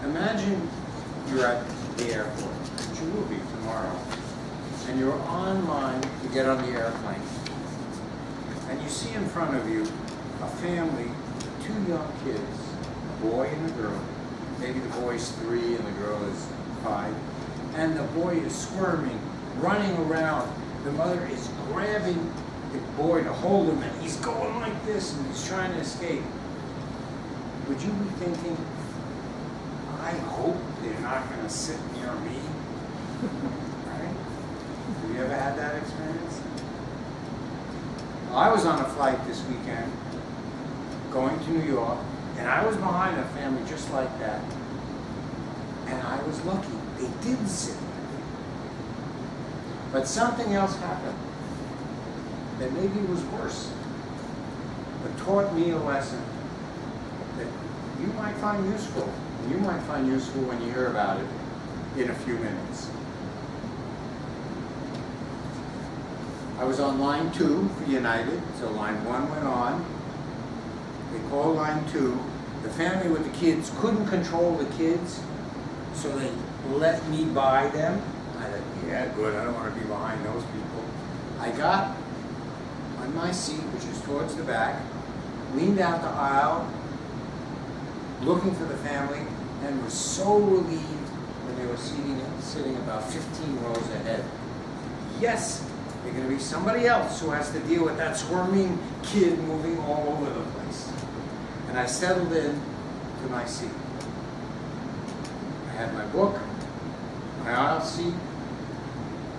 Imagine you're at the airport, which you will be tomorrow, and you're online to get on the airplane, and you see in front of you a family with two young kids, a boy and a girl. Maybe the boy's 3 and the girl is 5, and the boy is squirming, running around. The mother is grabbing the boy to hold him, and he's going like this, and he's trying to escape. Would you be thinking, I hope they're not going to sit near me? Right? Have you ever had that experience? Well, I was on a flight this weekend going to New York, and I was behind a family just like that. And I was lucky. They did sit near me. But something else happened that maybe was worse, but taught me a lesson that you might find useful. You might find useful when you hear about it in a few minutes. I was on line 2 for United, so line 1 went on. They called line 2. The family with the kids couldn't control the kids, so they let me by them. I thought, yeah, good, I don't want to be behind those people. I got on my seat, which is towards the back, leaned out the aisle, looking for the family, and was so relieved when they were sitting about 15 rows ahead. Yes, they're going to be somebody else who has to deal with that squirming kid moving all over the place. And I settled in to my seat. I had my book, my aisle seat,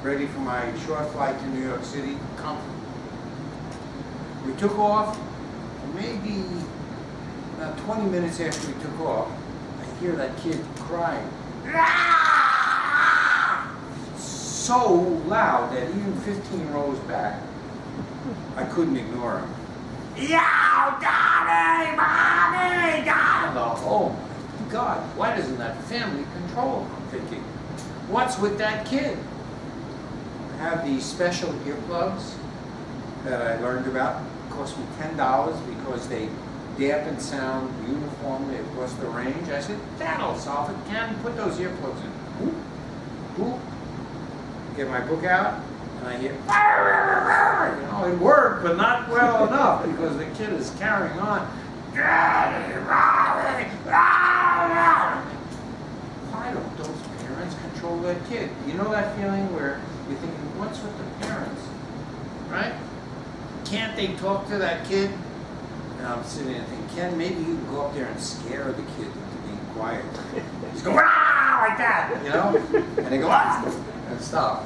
ready for my short flight to New York City, comfortable. We took off, and maybe about 20 minutes after we took off, I hear that kid crying. So loud that even 15 rows back, I couldn't ignore him. Yo, Daddy, Mommy, Daddy! Oh my God, why doesn't that family control him? I'm thinking, what's with that kid? I have these special earplugs that I learned about. It cost me $10 because they dampen sound uniformly across the range. I said, that'll solve it. Can you put those earplugs in? Whoop, whoop. Get my book out, and I hear, you know, it worked, but not well enough because the kid is carrying on. Why don't those parents control that kid? You know that feeling where you're thinking, what's with the parents, right? Can't they talk to that kid? And I'm sitting there thinking, Ken, maybe you can go up there and scare the kid into being quiet. He's going, ah, like that, you know? And they go, ah, and stop.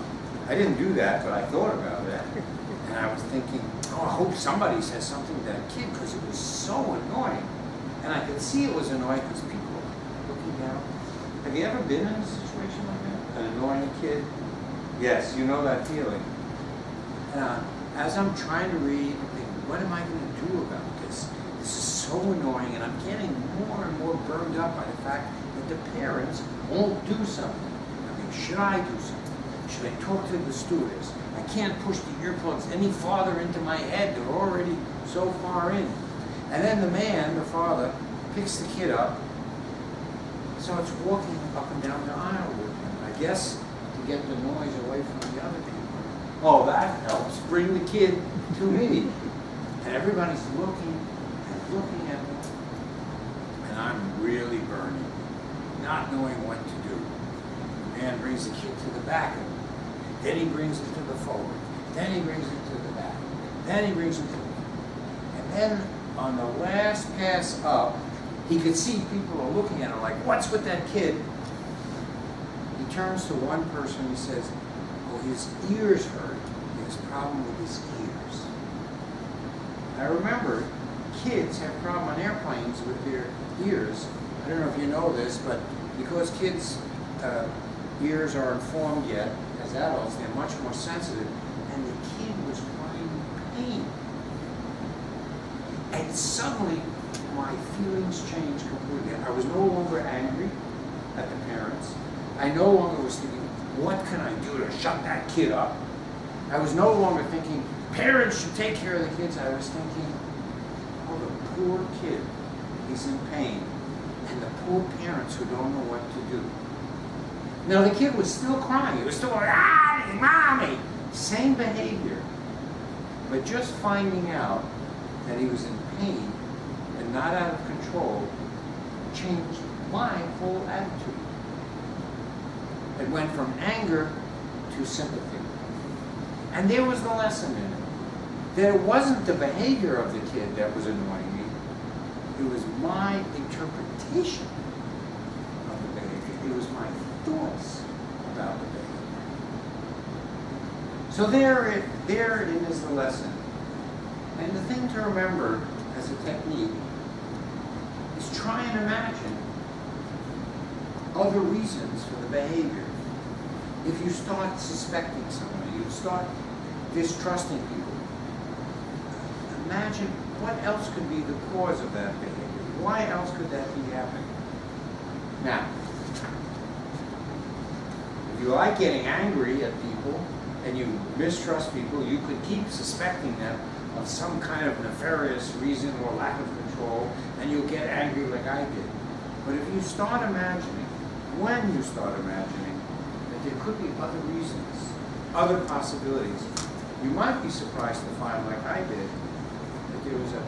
I didn't do that, but I thought about that. And I was thinking, oh, I hope somebody says something to that kid because it was so annoying. And I could see it was annoying because people were looking down. Have you ever been in a situation like that? An annoying kid? Yes, you know that feeling. As I'm trying to read, I'm thinking, what am I going to do about this? This is so annoying, and I'm getting more and more burned up by the fact that the parents won't do something. I mean, should I do something? Should I talk to the stewardess? I can't push the earplugs any farther into my head. They're already so far in. And then the man, the father, picks the kid up, so it's walking up and down the aisle with him. I guess to get the noise away from the other people. Oh, that helps. Bring the kid to me. And everybody's looking and looking at me. And I'm really burning, not knowing what to do. The man brings the kid to the back of me. Then he brings it to the forward. Then he brings it to the back. Then he brings it to the... And then on the last pass up, he could see people are looking at him like, what's with that kid? He turns to one person, he says, oh, his ears hurt. He has a problem with his ears. I remember kids have a problem on airplanes with their ears. I don't know if you know this, but because kids' ears aren't formed yet, as adults, they're much more sensitive. And the kid was crying in pain. And suddenly, my feelings changed completely. I was no longer angry at the parents. I no longer was thinking, what can I do to shut that kid up? I was no longer thinking, parents should take care of the kids. I was thinking, oh, the poor kid is in pain. And the poor parents who don't know what to do. Now the kid was still crying. He was still going, ah, mommy. Same behavior. But just finding out that he was in pain and not out of control changed my whole attitude. It went from anger to sympathy. And there was the lesson in it. That it wasn't the behavior of the kid that was annoying me. It was my interpretation of the behavior. It was my thoughts about the behavior. So therein is the lesson. And the thing to remember as a technique is try and imagine other reasons for the behavior. If you start suspecting someone, you start distrusting people, imagine what else could be the cause of that behavior. Why else could that be happening? Now, if you like getting angry at people and you mistrust people, you could keep suspecting them of some kind of nefarious reason or lack of control, and you'll get angry like I did. But if you start imagining, when you start imagining that there could be other reasons, other possibilities, you might be surprised to find, like I did, that there was a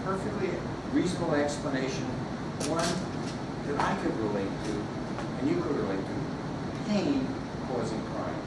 perfectly reasonable explanation, one that I could relate to, and you could relate to, pain causing crying.